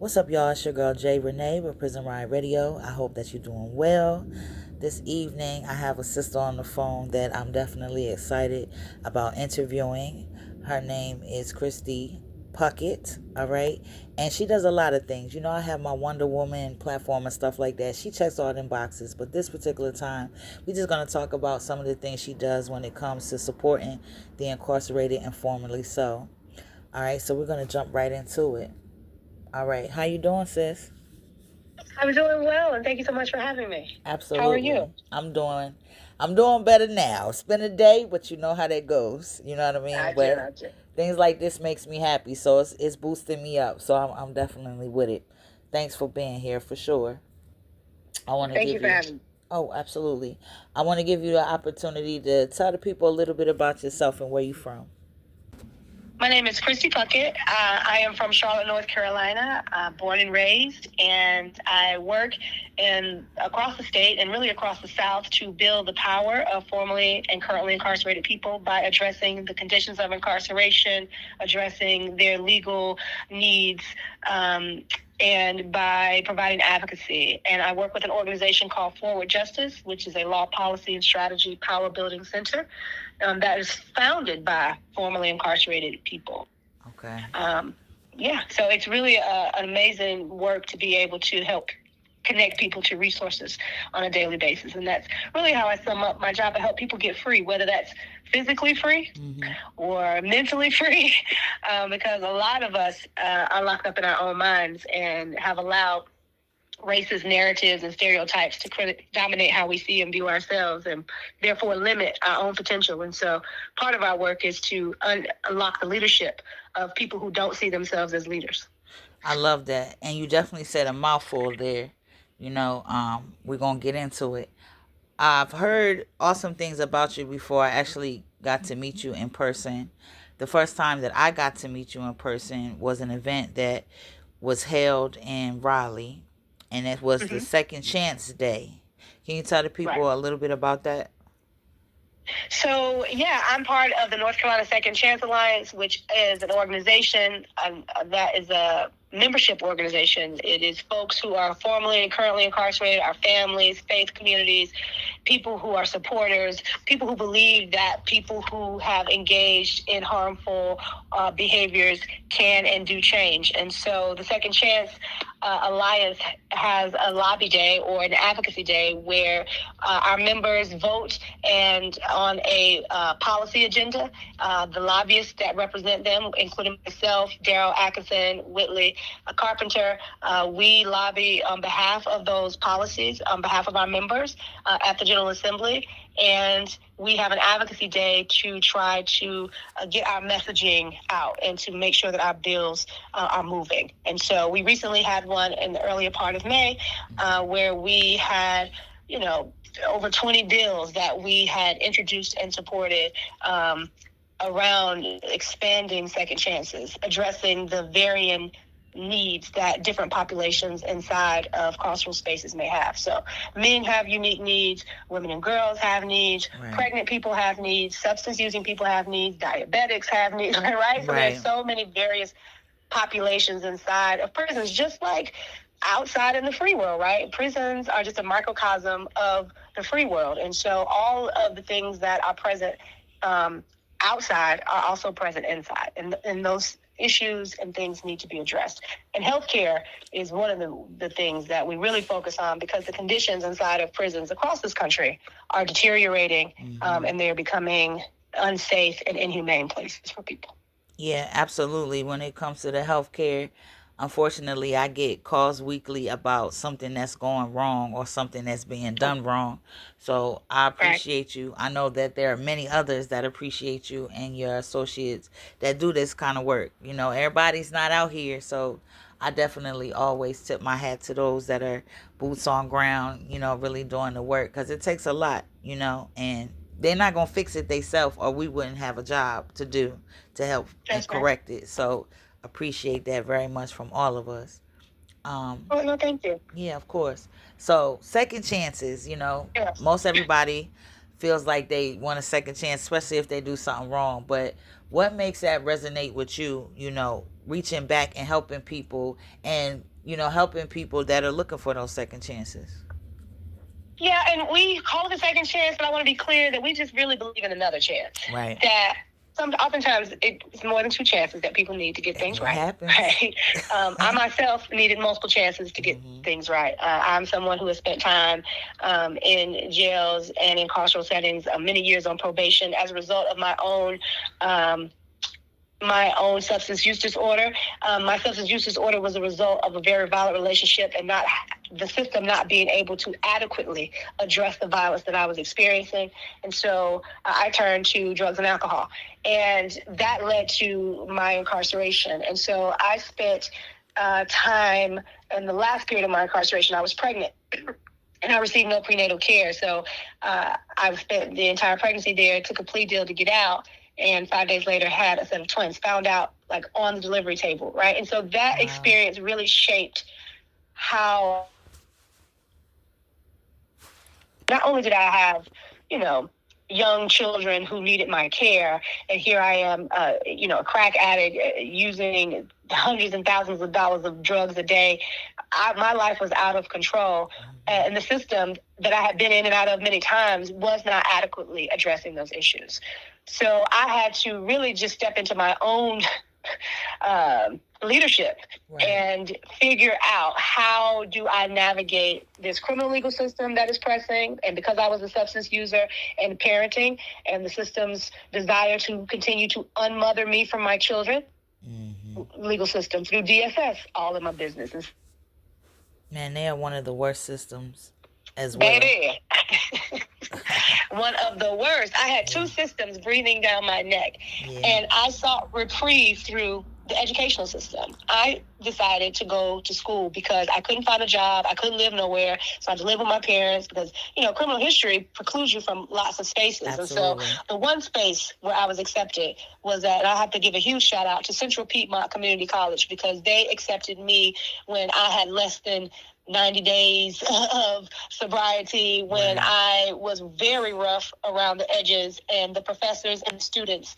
What's up, y'all? It's your girl Jay Renee with Prison Riot Radio. I hope that you're doing well. This evening, I have a sister on the phone that I'm definitely excited about interviewing. Her name is Kristie Puckett, all right? And she does a lot of things. You know, I have my Wonder Woman platform and stuff like that. She checks all them boxes, but this particular time, we're just going to talk about some of the things she does when it comes to supporting the incarcerated and formerly so. All right, so we're going to jump right into it. All right. How you doing, sis? I'm doing well, and thank you so much for having me. Absolutely. How are you? I'm doing better now. It's been a day, but you know how that goes. You know what I mean? I do, But I do. things like this makes me happy, so it's boosting me up. So I'm definitely with it. Thanks for being here for sure. I want to Thank you give for you having me. Oh, absolutely. I want to give you the opportunity to tell the people a little bit about yourself and where you from. My name is Kristie Puckett. I am from Charlotte, North Carolina, born and raised, and I work across the state and really across the South to build the power of formerly and currently incarcerated people by addressing the conditions of incarceration, addressing their legal needs, and by providing advocacy. And I work with an organization called Forward Justice, which is a law, policy, and strategy power building center that is founded by formerly incarcerated people. Okay. So it's really an amazing work to be able to help connect people to resources on a daily basis. And that's really how I sum up my job, to help people get free, whether that's physically free or mentally free, because a lot of us are locked up in our own minds and have allowed racist narratives and stereotypes to dominate how we see and view ourselves, and therefore limit our own potential. And so part of our work is to unlock the leadership of people who don't see themselves as leaders. I love that. And you definitely said a mouthful there. We're going to get into it. I've heard awesome things about you before I actually got to meet you in person. The first time that I got to meet you in person was an event that was held in Raleigh, and it was the Second Chance Day. Can you tell the people a little bit about that? So, I'm part of the North Carolina Second Chance Alliance, which is an organization that is a membership organization. It is folks who are formerly and currently incarcerated, our families, faith communities, people who are supporters, people who believe that people who have engaged in harmful behaviors can and do change. And so the Second Chance Alliance has a lobby day or an advocacy day where our members vote and on a policy agenda. The lobbyists that represent them, including myself, Daryl Atkinson, Whitley Carpenter, we lobby on behalf of those policies, on behalf of our members at the General Assembly. And we have an advocacy day to try to get our messaging out and to make sure that our bills are moving. And so we recently had one in the earlier part of May where we had, over 20 bills that we had introduced and supported around expanding second chances, addressing the varying needs that different populations inside of carceral spaces may have. So men have unique needs, women and girls have needs, pregnant people have needs, substance using people have needs, diabetics have needs, right? So there's so many various populations inside of prisons, just like outside in the free world, right? Prisons are just a microcosm of the free world. And so all of the things that are present outside are also present inside. And those issues and things need to be addressed. And healthcare is one of the things that we really focus on, because the conditions inside of prisons across this country are deteriorating and they're becoming unsafe and inhumane places for people. Yeah, absolutely. When it comes to the healthcare, unfortunately, I get calls weekly about something that's going wrong or something that's being done wrong. So I appreciate you. I know that there are many others that appreciate you and your associates that do this kind of work. Everybody's not out here. So I definitely always tip my hat to those that are boots on ground, really doing the work, because it takes a lot, and they're not going to fix it themselves, or we wouldn't have a job to do to help and correct it. So appreciate that very much from all of us. No, thank you. Yeah, of course. So second chances, most everybody feels like they want a second chance, especially if they do something wrong. But What makes that resonate with you, reaching back and helping people, and helping people that are looking for those second chances? Yeah, and we call it a second chance, but I want to be clear that we just really believe in another chance. Right. That oftentimes it's more than two chances that people need to get things right. Happens. Right. I myself needed multiple chances to get things right. I'm someone who has spent time in jails and in carceral settings, many years on probation as a result of my own substance use disorder. My substance use disorder was a result of a very violent relationship and not the system not being able to adequately address the violence that I was experiencing. And so I turned to drugs and alcohol. And that led to my incarceration. And so I spent time in the last period of my incarceration. I was pregnant. And I received no prenatal care. So I spent the entire pregnancy there, took a plea deal to get out, and 5 days later had a set of twins, found out like on the delivery table, right? And so that experience really shaped how not only did I have, young children who needed my care, and here I am, a crack addict using hundreds and thousands of dollars of drugs a day. My life was out of control, and the system that I had been in and out of many times was not adequately addressing those issues. So I had to really just step into my own leadership and figure out how do I navigate this criminal legal system that is pressing. And because I was a substance user and parenting, and the system's desire to continue to unmother me from my children, legal system through DSS, all of my businesses. Man, they are one of the worst systems as well. Baby. One of the worst. I had two systems breathing down my neck, and I sought reprieve through the educational system. I decided to go to school because I couldn't find a job. I couldn't live nowhere. So I had to live with my parents because, criminal history precludes you from lots of spaces. Absolutely. And so the one space where I was accepted was that, and I have to give a huge shout out to Central Piedmont Community College, because they accepted me when I had less than 90 days of sobriety, when I was very rough around the edges, and the professors and the students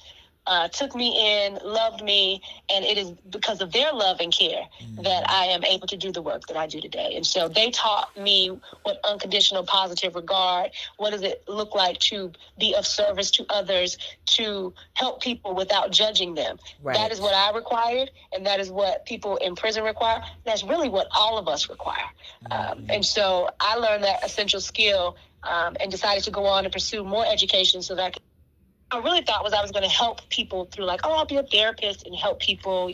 took me in, loved me, and it is because of their love and care that I am able to do the work that I do today. And so they taught me what unconditional positive regard, what does it look like to be of service to others, to help people without judging them. That is what I required, and that is what people in prison require. That's really what all of us require. And so I learned that essential skill and decided to go on and pursue more education so that I really thought was I was going to help people through I'll be a therapist and help people,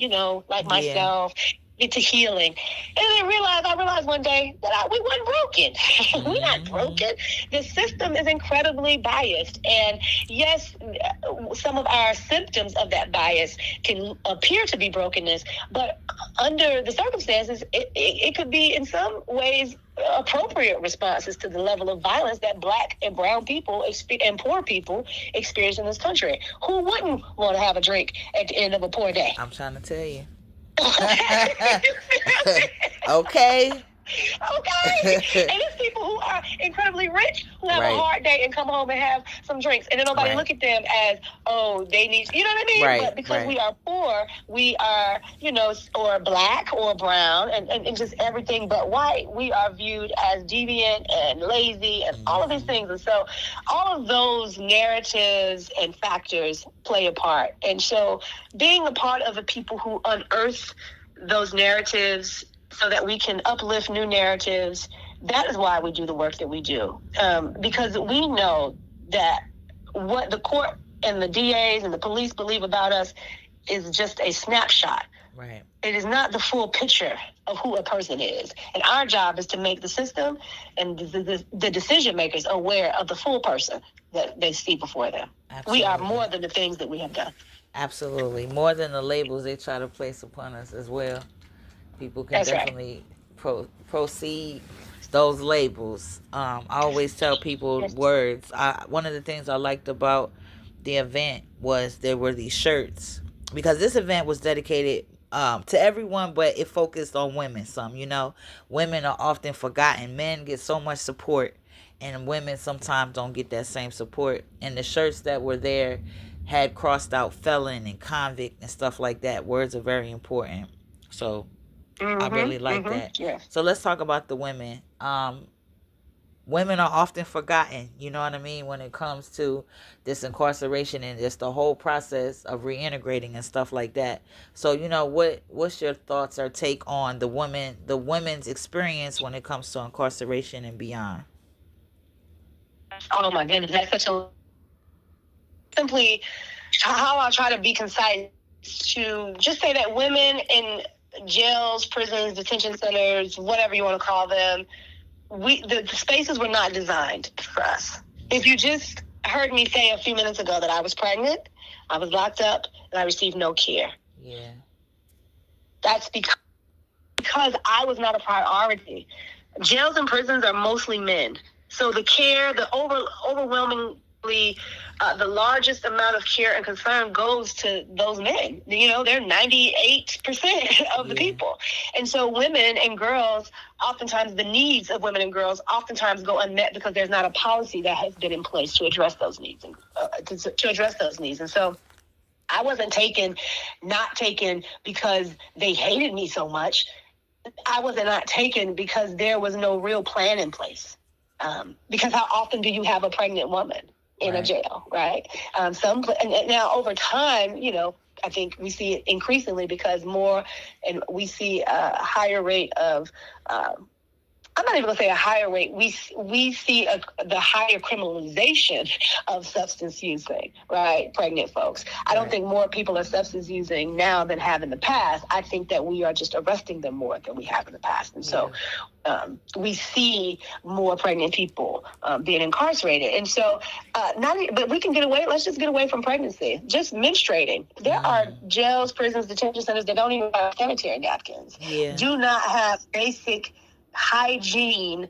like myself, get to healing. And I realized one day that we weren't broken. We're not broken. The system is incredibly biased. And yes, some of our symptoms of that bias can appear to be brokenness, but under the circumstances, it could be in some ways appropriate responses to the level of violence that Black and brown people and poor people experience in this country. Who wouldn't want to have a drink at the end of a poor day? I'm trying to tell you. Okay. And it's people who are incredibly rich who have a hard day and come home and have some drinks, and then nobody look at them as, oh, they need, you know what I mean? But because we are poor, we are, or Black or brown and just everything but white, we are viewed as deviant and lazy and all of these things. And so all of those narratives and factors play a part. And so being a part of the people who unearth those narratives so that we can uplift new narratives, that is why we do the work that we do. Because we know that what the court and the DAs and the police believe about us is just a snapshot. Right. It is not the full picture of who a person is. And our job is to make the system and the decision makers aware of the full person that they see before them. Absolutely. We are more than the things that we have done. Absolutely. More than the labels they try to place upon us as well. People can definitely proceed those labels. I always tell people words. One of the things I liked about the event was there were these shirts, because this event was dedicated to everyone, but it focused on women some. Women are often forgotten. Men get so much support, and women sometimes don't get that same support. And the shirts that were there, had crossed out felon and convict and stuff like that. Words are very important. So I really like that. Yes. So let's talk about the women. Women are often forgotten, you know what I mean, when it comes to this incarceration and just the whole process of reintegrating and stuff like that. So, what's your thoughts or take on the women's experience when it comes to incarceration and beyond? Oh my goodness, that's such a simply how I'll try to be concise to just say that women in jails, prisons, detention centers, whatever you want to call them, the spaces were not designed for us. If you just heard me say a few minutes ago that I was pregnant, I was locked up, and I received no care. Yeah. That's because I was not a priority. Jails and prisons are mostly men. So the care, the overwhelmingly, the largest amount of care and concern goes to those men. They're 98% of the people. And so women and girls, oftentimes the needs of women and girls oftentimes go unmet because there's not a policy that has been in place to address those needs to address those needs. And so I wasn't not taken because they hated me so much. I was not taken because there was no real plan in place. Because how often do you have a pregnant woman in a jail, right? And now over time, I think we see it increasingly because and we see a higher rate of. I'm not even going to say a higher rate. We see the higher criminalization of substance using, right? Pregnant folks. I don't think more people are substance using now than have in the past. I think that we are just arresting them more than we have in the past. And so we see more pregnant people being incarcerated. And so, but we can get away. Let's just get away from pregnancy. Just menstruating. There are jails, prisons, detention centers that don't even have sanitary napkins. Do not have basic hygiene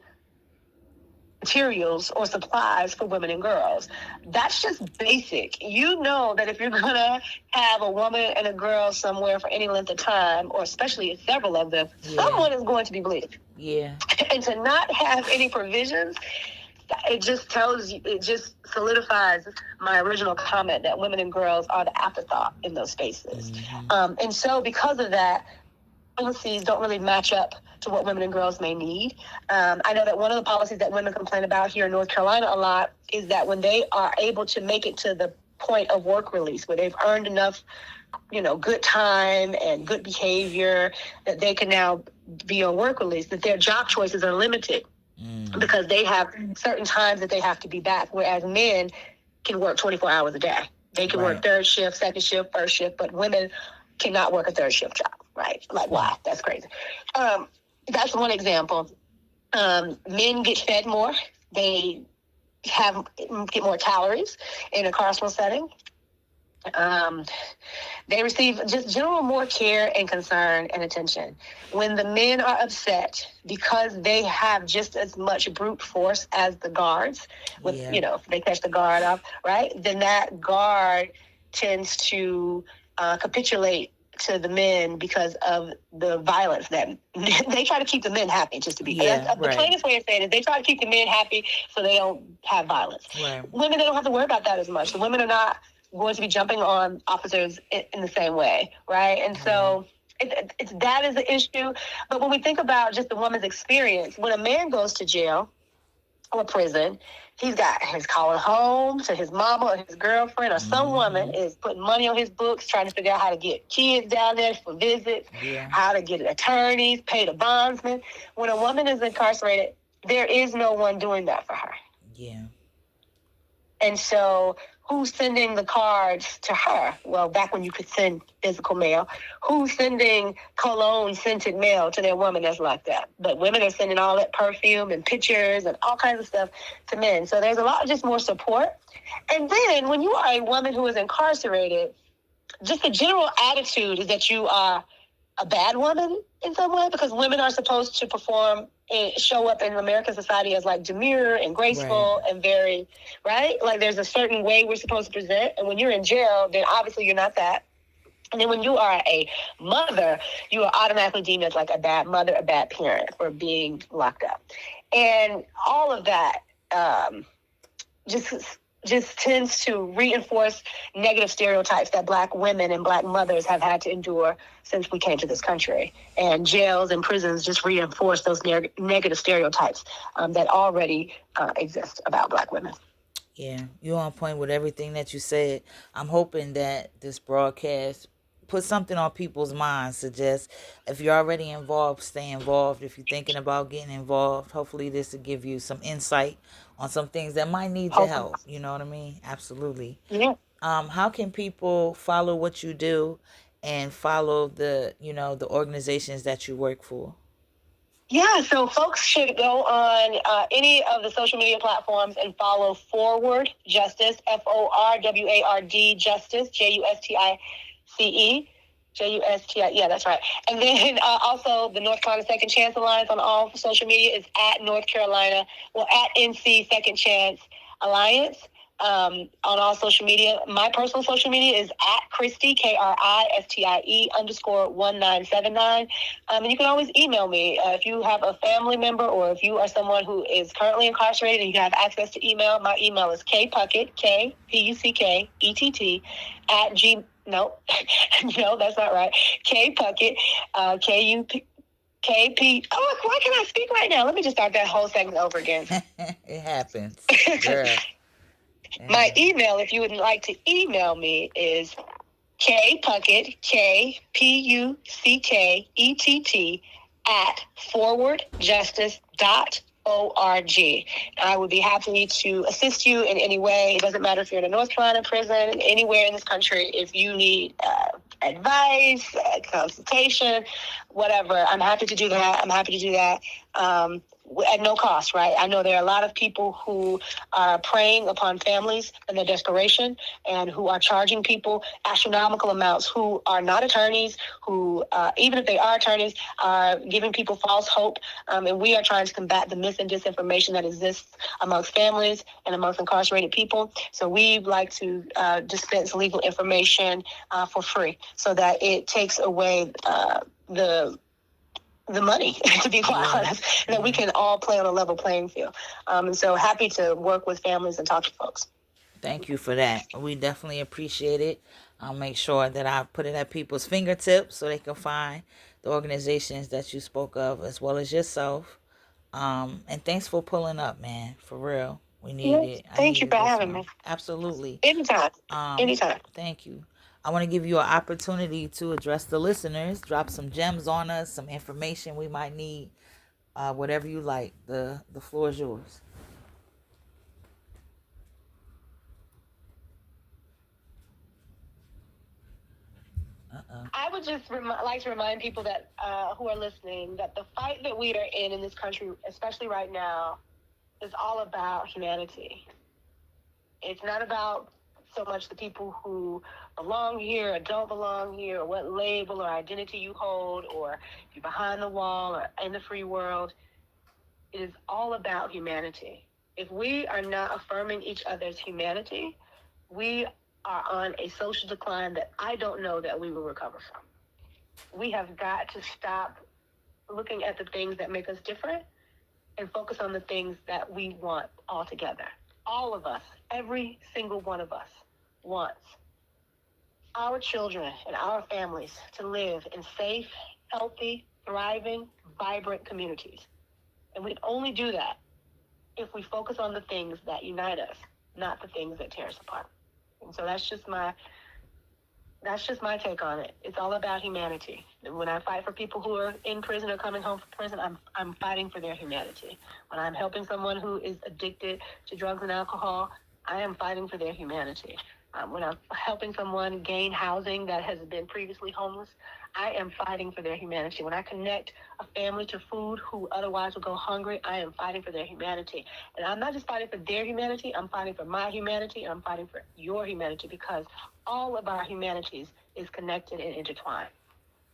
materials or supplies for women and girls. That's just basic. You know that if you're going to have a woman and a girl somewhere for any length of time, or especially several of them, someone is going to be bleeding. Yeah. And to not have any provisions, it just solidifies my original comment that women and girls are the afterthought in those spaces. And so because of that, policies don't really match up to what women and girls may need. I know that one of the policies that women complain about here in North Carolina a lot is that when they are able to make it to the point of work release, where they've earned enough, good time and good behavior, that they can now be on work release, that their job choices are limited because they have certain times that they have to be back, whereas men can work 24 hours a day. They can work third shift, second shift, first shift, but women cannot work a third shift job, right? Like, why? That's crazy. That's one example. Men get fed more. They get more calories in a carceral setting. They receive just general more care and concern and attention. When the men are upset because they have just as much brute force as the guards, if they catch the guard off, right? Then that guard tends to capitulate to the men because of the violence that they try to keep the men happy, just to be the plainest way of saying it is they try to keep the men happy so they don't have violence. Women, they don't have to worry about that as much. The women are not going to be jumping on officers in the same way, right? And so it's that is the issue. But when we think about just the woman's experience, when a man goes to jail or prison, he's calling home to his mama or his girlfriend, or some woman is putting money on his books, trying to figure out how to get kids down there for visits, how to get attorneys, pay the bondsman. When a woman is incarcerated, there is no one doing that for her. Yeah. And so who's sending the cards to her? Well, back when you could send physical mail, who's sending cologne-scented mail to their woman that's locked up? But women are sending all that perfume and pictures and all kinds of stuff to men. So there's a lot of just more support. And then when you are a woman who is incarcerated, just the general attitude is that you are a bad woman in some way, because women are supposed to perform and show up in American society as like demure and graceful and very, right? Like there's a certain way we're supposed to present. And when you're in jail, then obviously you're not that. And then when you are a mother, you are automatically deemed as like a bad mother, a bad parent for being locked up. And all of that just just tends to reinforce negative stereotypes that Black women and Black mothers have had to endure since we came to this country. And jails and prisons just reinforce those negative stereotypes that already exist about Black women. Yeah, you're on point with everything that you said. I'm hoping that this broadcast put something on people's minds. Suggest if you're already involved, stay involved. If you're thinking about getting involved, hopefully this will give you some insight on some things that might need your Hopefully. help. You know what I mean? Absolutely. Yeah. How can people follow what you do and follow the organizations that you work for? Yeah, so folks should go on any of the social media platforms and follow Forward Justice, FORWARD Justice, JUSTICE. JUSTI, yeah, that's right. And then also the North Carolina Second Chance Alliance on all social media is at North Carolina, at NC Second Chance Alliance. On all social media. My personal social media is at Kristie, KRISTIE _1979. And you can always email me if you have a family member or if you are someone who is currently incarcerated and you have access to email. My email is kpuckett, KPUCKETT at G. No, no, that's not right. Kpuckett, KUP. KP. Oh, why can't I speak right now? Let me just start that whole segment over again. It happens, girl. My email, if you would like to email me, is kpuckett, KPUCKETT at forwardjustice.org. I would be happy to assist you in any way. It doesn't matter if you're in a North Carolina prison, anywhere in this country. If you need advice, consultation, whatever, I'm happy to do that. At no cost, right? I know there are a lot of people who are preying upon families in their desperation and who are charging people astronomical amounts, who are not attorneys, who, even if they are attorneys, are giving people false hope. And we are trying to combat the myth and disinformation that exists amongst families and amongst incarcerated people. So we'd like to dispense legal information for free so that it takes away the money, to be quite honest, that we can all play on a level playing field. And so happy to work with families and talk to folks. Thank you for that. We definitely appreciate it. I'll make sure that I put it at people's fingertips so they can find the organizations that you spoke of as well as yourself. And thanks for pulling up, man. For real. We need it. Thank you for having me. Absolutely. Anytime. Anytime. Thank you. I want to give you an opportunity to address the listeners, drop some gems on us, some information we might need, whatever you like. The floor is yours. I would just like to remind people that who are listening that the fight that we are in this country, especially right now, is all about humanity. It's not about so much the people who belong here or don't belong here, or what label or identity you hold, or if you're behind the wall or in the free world. It is all about humanity. If we are not affirming each other's humanity, we are on a social decline that I don't know that we will recover from. We have got to stop looking at the things that make us different and focus on the things that we want altogether. All of us, every single one of us, wants our children and our families to live in safe, healthy, thriving, vibrant communities. And we only do that if we focus on the things that unite us, not the things that tear us apart. And so that's just my take on it. It's all about humanity. When I fight for people who are in prison or coming home from prison, I'm fighting for their humanity. When I'm helping someone who is addicted to drugs and alcohol, I am fighting for their humanity. When I'm helping someone gain housing that has been previously homeless, I am fighting for their humanity. When I connect a family to food who otherwise would go hungry, I am fighting for their humanity. And I'm not just fighting for their humanity, I'm fighting for my humanity, I'm fighting for your humanity, because all of our humanities is connected and intertwined.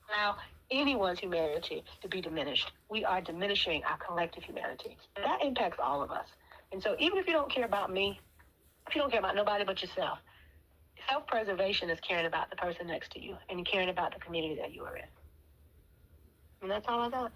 Now, anyone's humanity to be diminished, we are diminishing our collective humanity. And that impacts all of us. And so even if you don't care about me, if you don't care about nobody but yourself, self-preservation is caring about the person next to you and caring about the community that you are in. And that's all I got.